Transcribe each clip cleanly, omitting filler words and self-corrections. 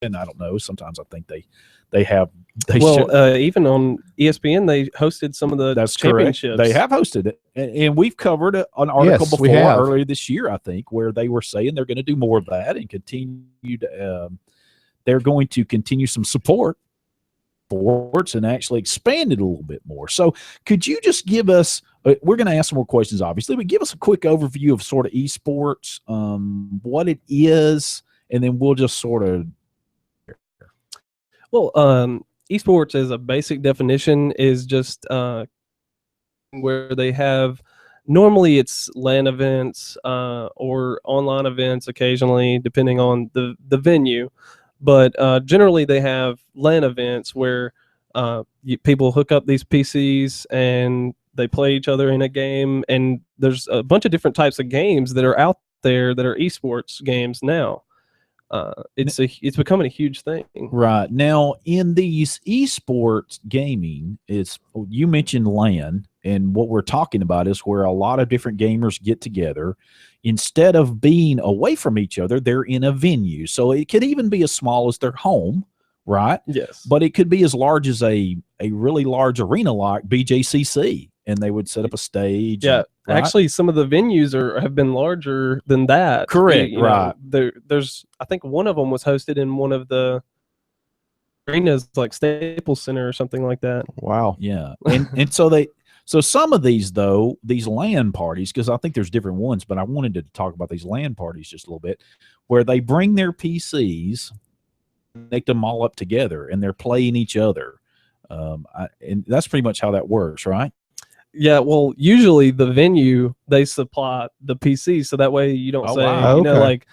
and I don't know. Sometimes I think they have even on ESPN they hosted some of the that's championships. Correct. They have hosted it, and we've covered an article before earlier this year, I think, where they were saying they're going to do more of that and continue to. They're going to continue some support sports and actually expand it a little bit more. So could you just give us, we're going to ask some more questions, obviously, but give us a quick overview of sort of esports, what it is, and then we'll just sort of. Well, esports as a basic definition is just where they have, normally it's LAN events or online events occasionally, depending on the venue. But generally, they have LAN events where people hook up these PCs and they play each other in a game. And there's a bunch of different types of games that are out there that are esports games now. It's becoming a huge thing. Right. Now, in these esports gaming, you mentioned LAN, and what we're talking about is where a lot of different gamers get together. Instead of being away from each other, they're in a venue. So it could even be as small as their home, right? Yes. But it could be as large as a really large arena like BJCC, and they would set up a stage. Yeah. Right? Actually, some of the venues have been larger than that. Correct. Right. There's, I think one of them was hosted in one of the arenas, like Staples Center or something like that. Wow. Yeah. And so some of these, though, these LAN parties, because I think there's different ones, but I wanted to talk about these LAN parties just a little bit, where they bring their PCs, connect them all up together, and they're playing each other. And that's pretty much how that works, right? Yeah, well, usually the venue, they supply the PCs, so that way you don't say, wow. like,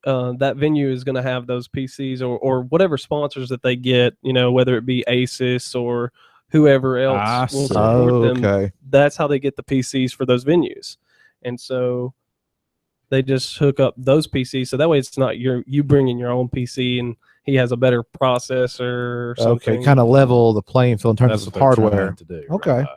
that venue is going to have those PCs or whatever sponsors that they get, whether it be Asus or whoever else will support them. That's how they get the PCs for those venues. And so they just hook up those PCs. So that way it's not you bringing your own PC and he has a better processor or something. Okay, kind of level the playing field in terms of hardware. To do, okay. Right?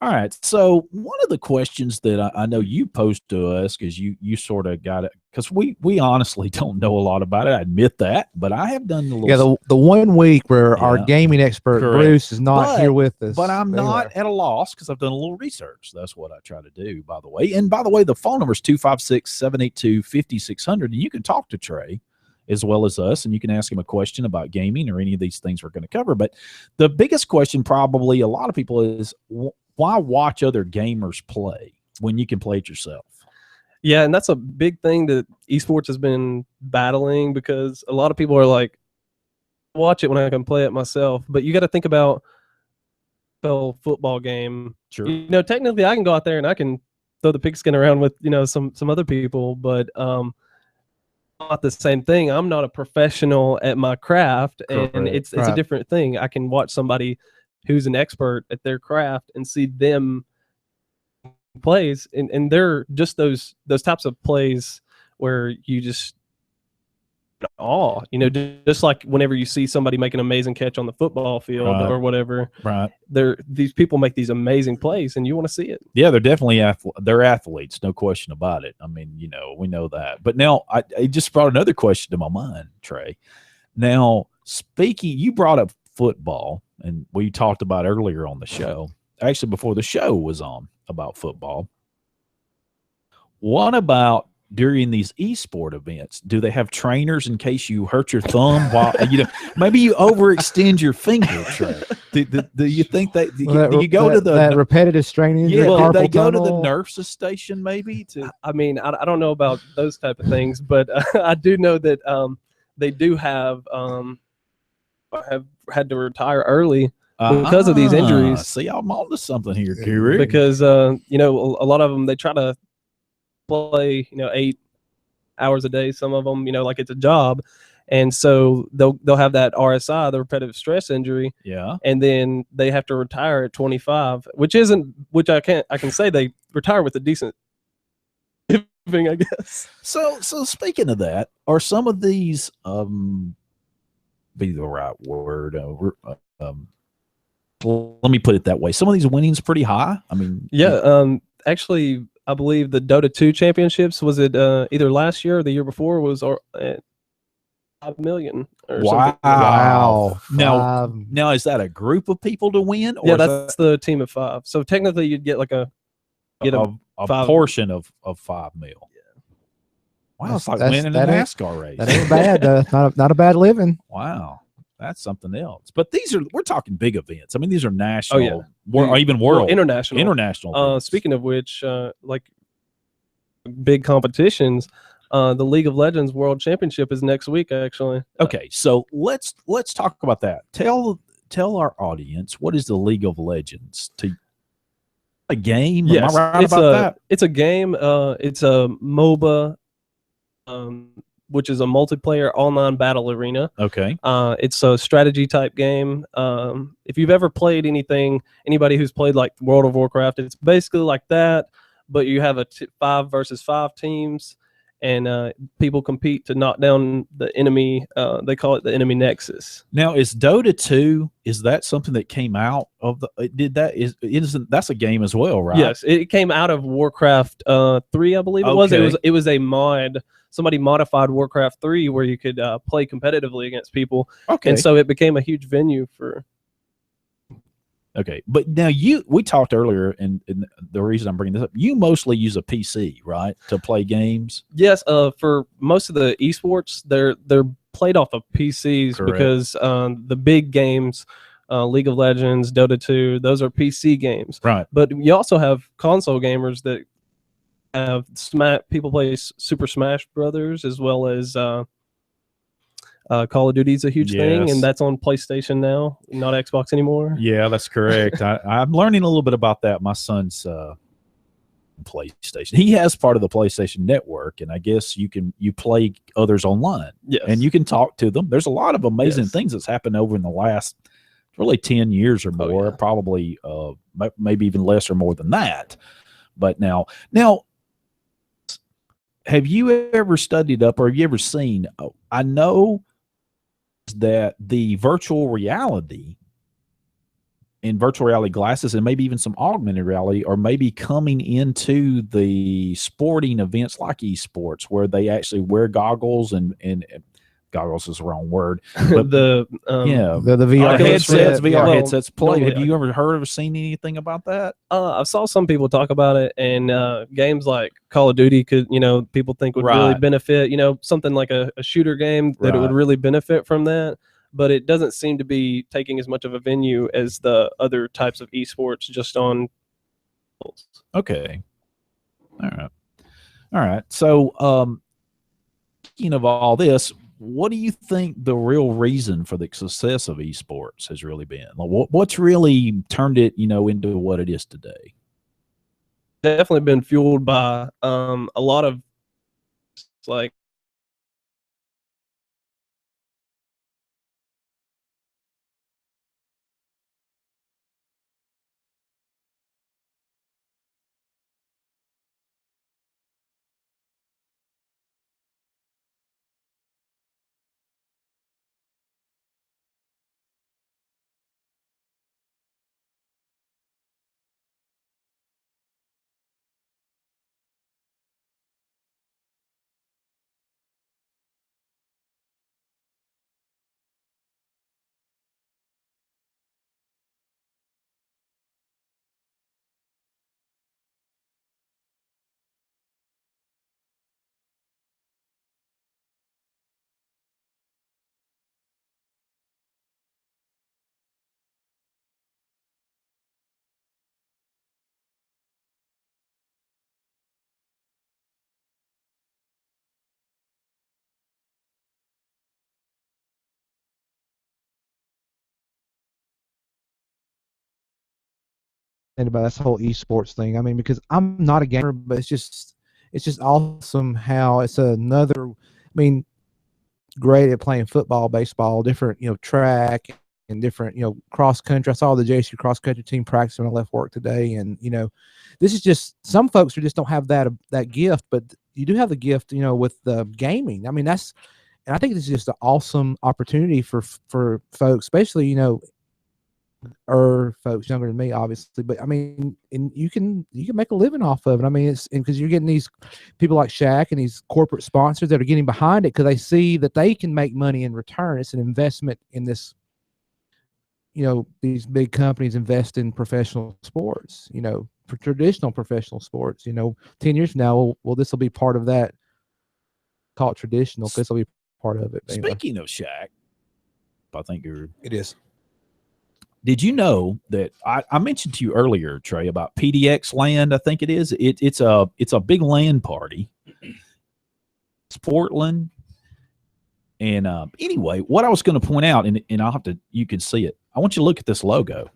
All right. So one of the questions that I know you posed to us, because you sort of got it, because we honestly don't know a lot about it. I admit that, but I have done a little. Yeah, the 1 week where our gaming expert Bruce is not here with us. But I'm not at a loss because I've done a little research. That's what I try to do, by the way. And by the way, the phone number is 256-782-5600, and you can talk to Trey as well as us, and you can ask him a question about gaming or any of these things we're going to cover. But the biggest question probably a lot of people is, why watch other gamers play when you can play it yourself? Yeah, and that's a big thing that esports has been battling, because a lot of people are like, watch it when I can play it myself. But you got to think about a football game. Sure. Technically I can go out there and I can throw the pigskin around with, some other people, but not the same thing. I'm not a professional at my craft, and it's a different thing. I can watch somebody who's an expert at their craft and see them plays, and they're just those types of plays where you just just like whenever you see somebody make an amazing catch on the football field or whatever, right? These people make these amazing plays, and you want to see it. Yeah, they're definitely they're athletes, no question about it. I mean, we know that. But now I just brought another question to my mind, Trey. Now, you brought up football, and we talked about earlier on the show, actually before the show was on, about football. What about during these esport events? Do they have trainers in case you hurt your thumb while maybe you overextend your finger, Trey? Do you think that you go to that repetitive strain injury? Yeah, they go to the nurse's station maybe to. I mean, I don't know about those type of things, but I do know that they do have had to retire early because of these injuries. See, I'm on to something here, Kiri. Because a lot of them, they try to play 8 hours a day. Some of them, like it's a job, and so they'll have that RSI, the repetitive stress injury. Yeah, and then they have to retire at 25, which I can say they retire with a decent living, I guess. So speaking of that, are some of these be the right word? Let me put it that way. Some of these winnings pretty high. I mean, yeah. Actually, I believe the Dota 2 championships, was it either last year or the year before, was 5 million or wow. something. Wow. Now is that a group of people to win? Or yeah, that's the team of 5. So technically, you'd get like a portion of 5 mil. Yeah. Wow, it's like winning a NASCAR race. That ain't bad. Not a bad living. Wow, that's something else. But we're talking big events. I mean, these are national, or even world, international. Speaking of which, like big competitions, the League of Legends World Championship is next week, actually. Okay, so let's talk about that. Tell our audience, what is the League of Legends? A game? Yes, am I right about that? It's a game. It's a MOBA, which is a multiplayer online battle arena. Okay. It's a strategy type game. If you've ever played anybody who's played like World of Warcraft, it's basically like that, but you have 5 versus 5 teams, and people compete to knock down the enemy. They call it the enemy nexus. Now, is Dota 2, is that something that came out of that's a game as well, right? Yes, it came out of Warcraft 3, I believe it was. It was a mod. Somebody modified Warcraft 3 where you could play competitively against people. Okay. And so it became a huge venue for. Okay, but now we talked earlier, and the reason I'm bringing this up, you mostly use a PC, right, to play games? Yes, for most of the esports, they're played off of PCs. Correct. Because the big games, League of Legends, Dota 2, those are PC games. Right. But you also have console gamers that have people play Super Smash Brothers, as well as Call of Duty is a huge thing, and that's on PlayStation now, not Xbox anymore. Yeah, that's correct. I'm learning a little bit about that. My son's PlayStation. He has part of the PlayStation Network, and I guess you play others online. Yes. And you can talk to them. There's a lot of amazing things that's happened over in the last really 10 years or more, probably maybe even less or more than that. But now, have you ever studied up, or have you ever seen, I know that the virtual reality and virtual reality glasses, and maybe even some augmented reality, are maybe coming into the sporting events like esports, where they actually wear goggles and goggles is the wrong word, but the VR headsets, VR headsets play. Have you ever heard or seen anything about that? I saw some people talk about it, and games like Call of Duty people think would really benefit, something like a shooter game that it would really benefit from that. But it doesn't seem to be taking as much of a venue as the other types of esports just on. Okay. All right. So, speaking of all this, what do you think the real reason for the success of esports has really been? What's really turned it, into what it is today? Definitely been fueled by a lot of like about this whole esports thing. I mean, because I'm not a gamer, but it's just awesome how it's another. I mean, great at playing football, baseball, different track and different cross country. I saw the JSU cross country team practice when I left work today, and this is just some folks who just don't have that gift, but you do have the gift, with the gaming. I mean, and I think this is just an awesome opportunity for folks, especially folks younger than me, obviously, but I mean, and you can make a living off of it. I mean, it's because you're getting these people like Shaq and these corporate sponsors that are getting behind it because they see that they can make money in return. It's an investment in this. These big companies invest in professional sports. For traditional professional sports. 10 years from now, well, this will be part of that. Call it traditional. This will be part of it. Speaking of Shaq, I think it is. Did you know that I mentioned to you earlier, Trey, about PDX land? I think it is. It's a big land party. It's Portland. And anyway, what I was going to point out, and you can see it. I want you to look at this logo.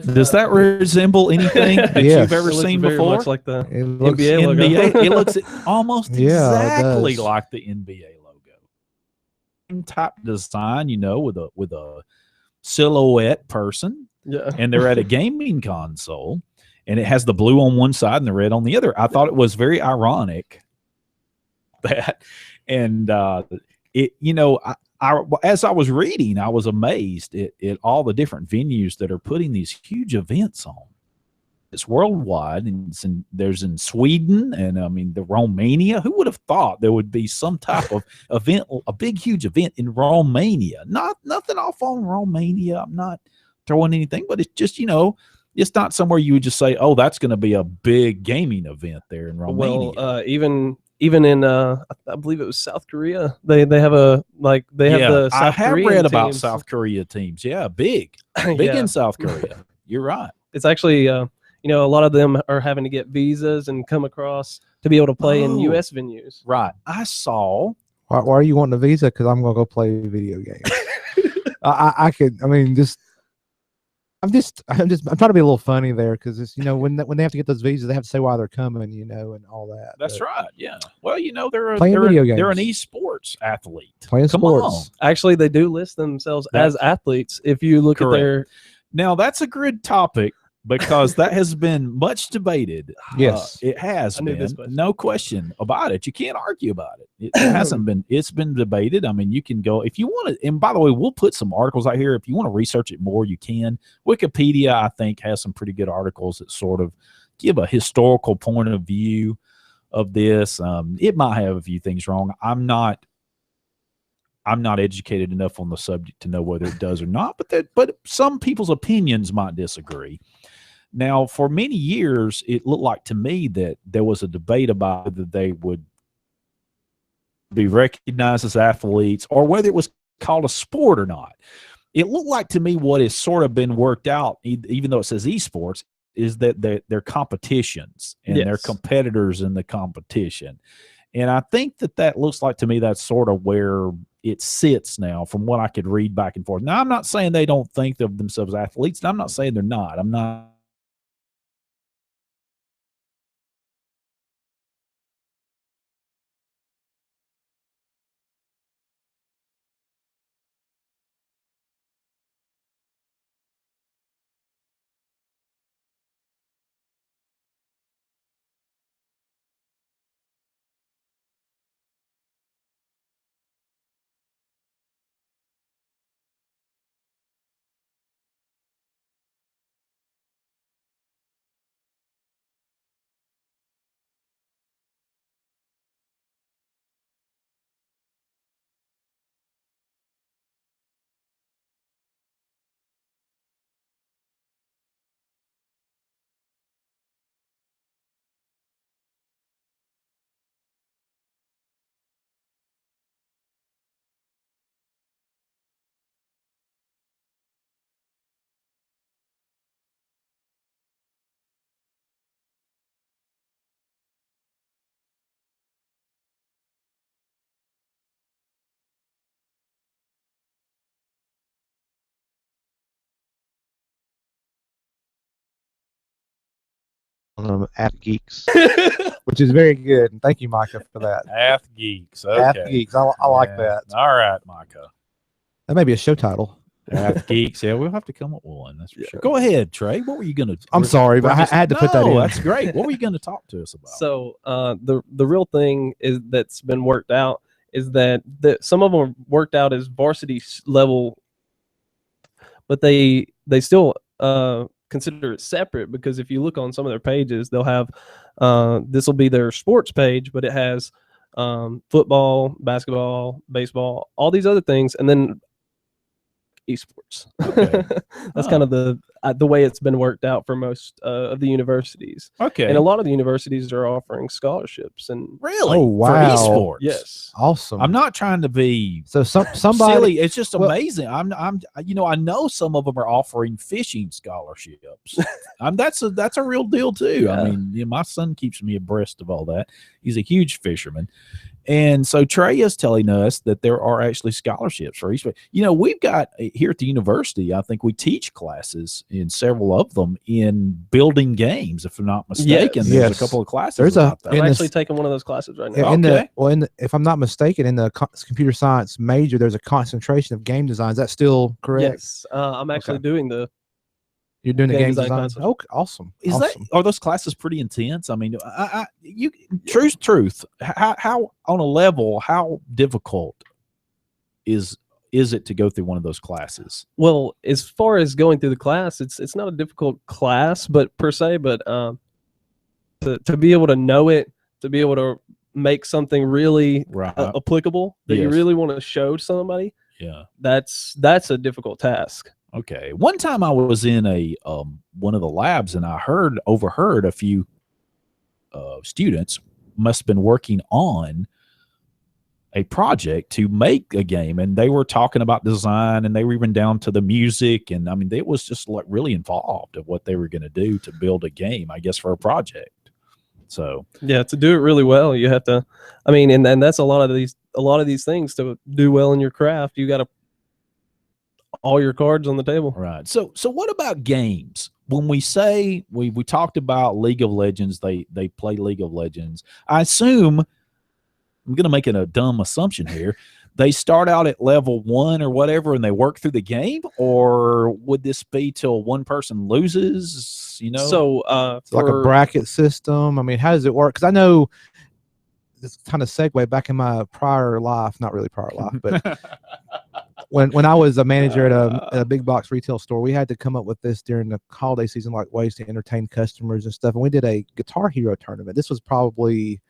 Does that resemble anything that you've ever seen before? Much like the NBA logo. It looks almost exactly like the NBA logo. Same type design, with a silhouette person. Yeah. And they're at a gaming console, and it has the blue on one side and the red on the other. I thought it was very ironic that, and as I was reading, I was amazed at all the different venues that are putting these huge events on. It's worldwide, and there's in Sweden, and I mean the Romania. Who would have thought there would be some type of event, a big, huge event in Romania? Nothing off on Romania. I'm not throwing anything, but it's just it's not somewhere you would just say, oh, that's going to be a big gaming event there in Romania. Well, even in I believe it was South Korea. They have the South I have Korean read about teams. South Korea teams. Yeah, big in South Korea. You're right. It's actually a lot of them are having to get visas and come across to be able to play in U.S. venues. Right. I saw. Why are you wanting a visa? Because I'm going to go play video games. I'm trying to be a little funny there because it's when they have to get those visas, they have to say why they're coming, and all that. That's right. Yeah. Well, they're an esports athlete. Playing Come sports. on. Actually, they do list themselves as athletes. If you look at their now, that's a good topic because that has been much debated. Yes, it has been. No question about it. You can't argue about it. It hasn't been. It's been debated. I mean, you can go if you want to. And by the way, we'll put some articles out here. If you want to research it more, you can. Wikipedia, I think, has some pretty good articles that sort of give a historical point of view of this. It might have a few things wrong. I'm not educated enough on the subject to know whether it does or not. But some people's opinions might disagree. Now, for many years, it looked like to me that there was a debate about whether they would be recognized as athletes or whether it was called a sport or not. It looked like to me what has sort of been worked out, even though it says esports, is that they're competitions and they're competitors in the competition. And I think that looks like to me that's sort of where it sits now from what I could read back and forth. Now, I'm not saying they don't think of themselves as athletes, and I'm not saying they're not. I'm not. Ath Geeks, which is very good. And thank you, Micah, for that. Ath Geeks. Okay. Ath Geeks. I like that. All right, Micah. That may be a show title. Ath Geeks. Yeah, we'll have to come up with one. That's for sure. Go ahead, Trey. What were you going to? I'm sorry, but I had to put that in. That's great. What were you going to talk to us about? So the real thing is that's been worked out is that some of them are worked out as varsity level but they still consider it separate, because if you look on some of their pages, they'll have this will be their sports page, but it has football, basketball, baseball, all these other things, and then esports. Okay. That's kind of the way it's been worked out for most of the universities. Okay. And a lot of the universities are offering scholarships. And really, Oh, wow. for esports, yes, Awesome. I'm not trying to be So somebody silly. It's just amazing. I'm I know some of them are offering fishing scholarships. That's a real deal too. Yeah. I mean, my son keeps me abreast of all that. He's a huge fisherman. And so Trey is telling us that there are actually scholarships for esports. We've got here at the university, I think we teach classes in several of them in building games, if I'm not mistaken. Yes. There's a couple of classes. There's about that. I'm actually taking one of those classes right now. if I'm not mistaken, in the computer science major, there's a concentration of game design. Is that still correct? Yes, I'm actually doing the. You're doing the game design. classes. Okay, awesome. Are those classes pretty intense? I mean, truth. How on a level, how difficult is it to go through one of those classes? Well, as far as going through the class, it's not a difficult class, but to be able to know it, to be able to make something really applicable that you really want to show to somebody. Yeah, that's a difficult task. Okay. One time I was in one of the labs, and I overheard a few students must have been working on a project to make a game, and they were talking about design, and they were even down to the music, and I mean, it was just like really involved of what they were going to do to build a game, I guess, for a project. So yeah, to do it really well, you have to. I mean, and that's a lot of these things to do well in your craft. You got to all your cards on the table. Right. So what about games? When we say we talked about League of Legends, they play League of Legends. I assume, I'm going to make a dumb assumption here, they start out at level 1 or whatever and they work through the game, or would this be till one person loses, So it's like a bracket system. I mean, how does it work? Because I know this kind of segue back in my prior life, not really prior life, but when I was a manager at a big box retail store, we had to come up with this during the holiday season, like ways to entertain customers and stuff. And we did a Guitar Hero tournament. This was probably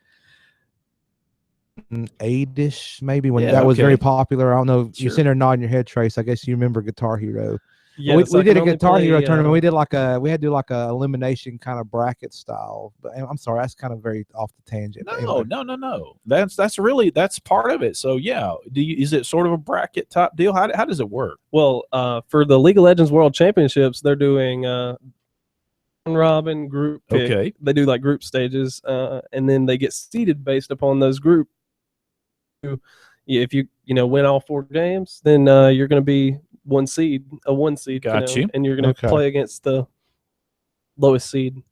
8-ish, maybe, when that was very popular. I don't know. Sure. You sitting there nodding your head, Trace. I guess you remember Guitar Hero. Yes, we did a Guitar Hero tournament. We did we had to do like a elimination kind of bracket style. But I'm sorry, that's kind of very off the tangent. No. That's part of it. So yeah, is it sort of a bracket type deal? How does it work? Well, for the League of Legends World Championships, they're doing robin group pick. Okay. They do like group stages, and then they get seeded based upon those group. If you win all 4 games, then you're going to be a one seed. Got you. And you're going to play against the lowest seed.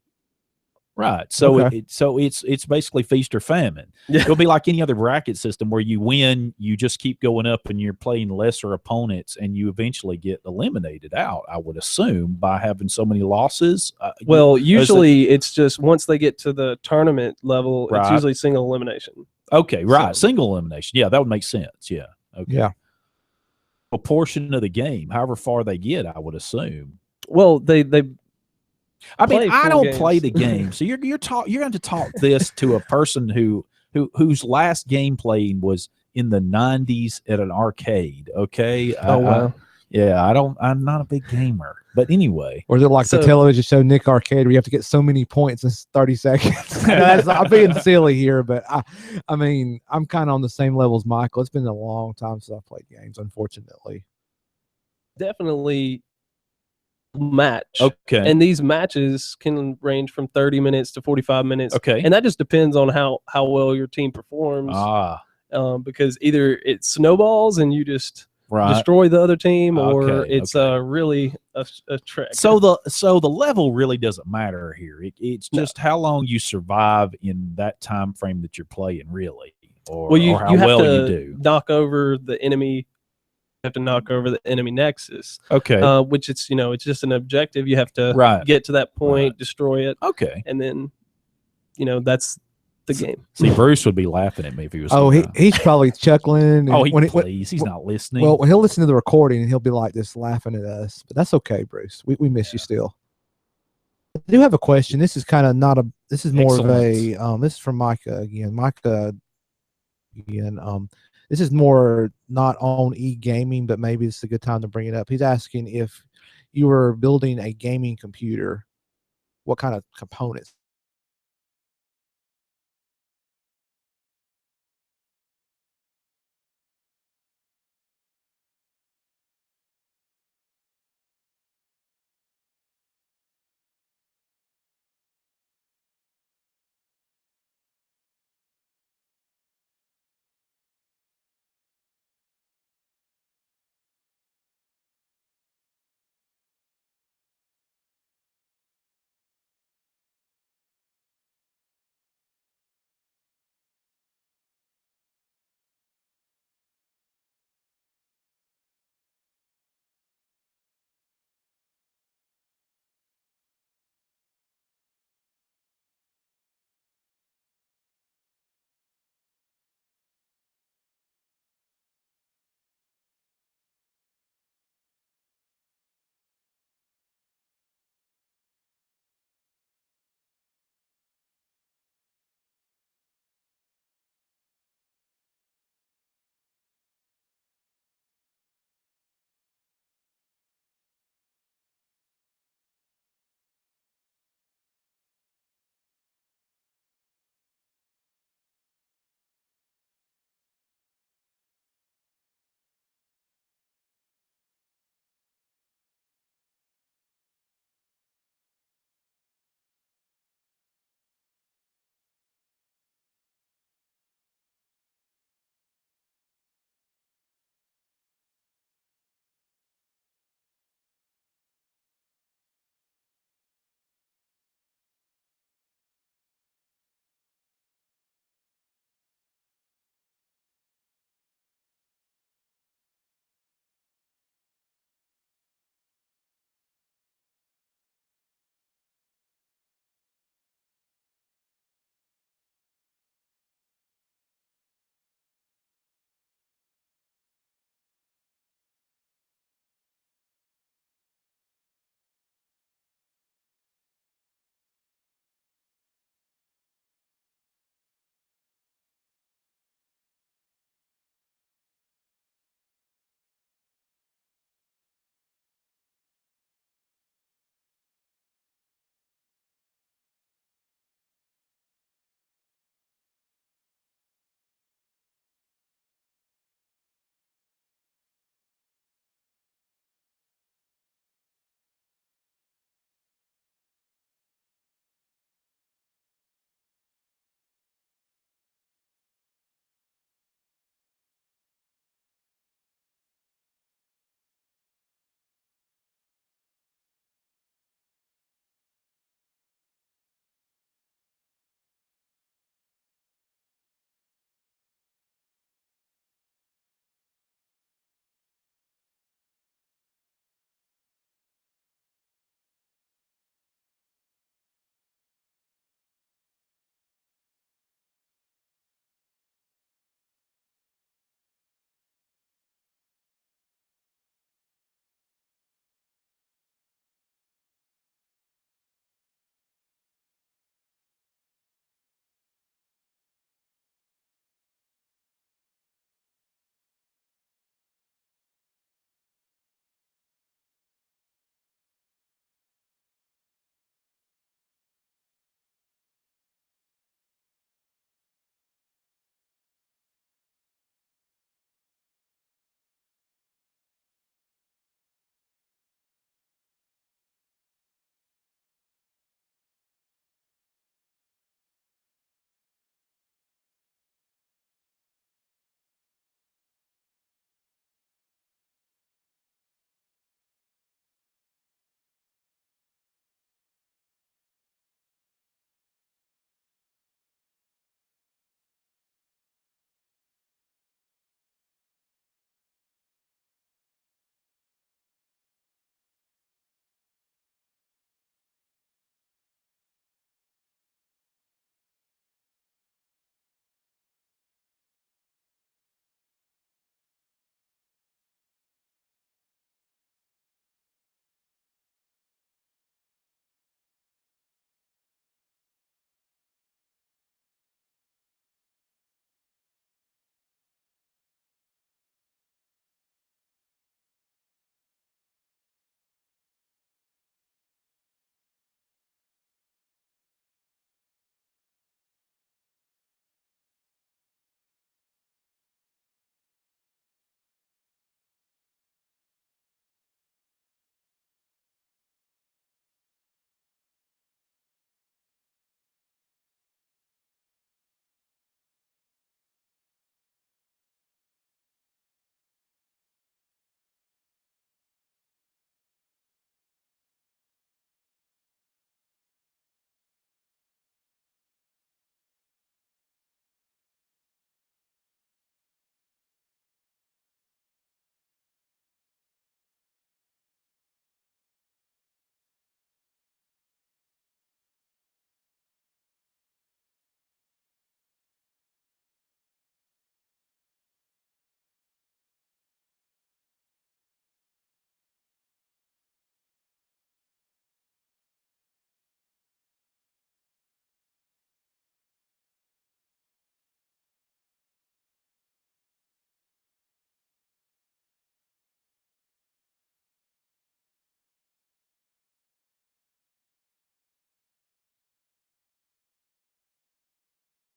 Right. So it's basically feast or famine. Yeah. It'll be like any other bracket system where you win, you just keep going up and you're playing lesser opponents, and you eventually get eliminated out, I would assume, by having so many losses. Well, usually it's just once they get to the tournament level, it's usually single elimination. Okay, right. So, single elimination. Yeah, that would make sense. Yeah. Okay. Yeah. A portion of the game, however far they get, I would assume. Well, I mean, I don't play the game, so you're going to talk this to a person whose last game playing was in the 90s at an arcade. Okay. Oh wow. I'm not a big gamer, but anyway. Or is it like the television show Nick Arcade, where you have to get so many points in 30 seconds? I'm being silly here, but I mean, I'm kind of on the same level as Michael. It's been a long time since I've played games, unfortunately. Definitely match. Okay. And these matches can range from 30 minutes to 45 minutes. Okay. And that just depends on how well your team performs. Because either it snowballs and you just destroy the other team, or it's really a trick. So the level really doesn't matter here. It's just how long you survive in that time frame that you're playing, really, or how well you do. Knock over the enemy. You have to knock over the enemy nexus. Okay. Which it's just an objective. You have to get to that point, destroy it. Okay. And then that's the game. See, Bruce would be laughing at me if he was. Oh, he's probably chuckling. Oh, he's not listening. Well, he'll listen to the recording and he'll be like this laughing at us. But that's okay, Bruce. We miss you still. I do have a question. This is kind of not a. This is more of a. This is from Micah again. Micah again. This is more not on e-gaming, but maybe it's a good time to bring it up. He's asking if you were building a gaming computer, what kind of components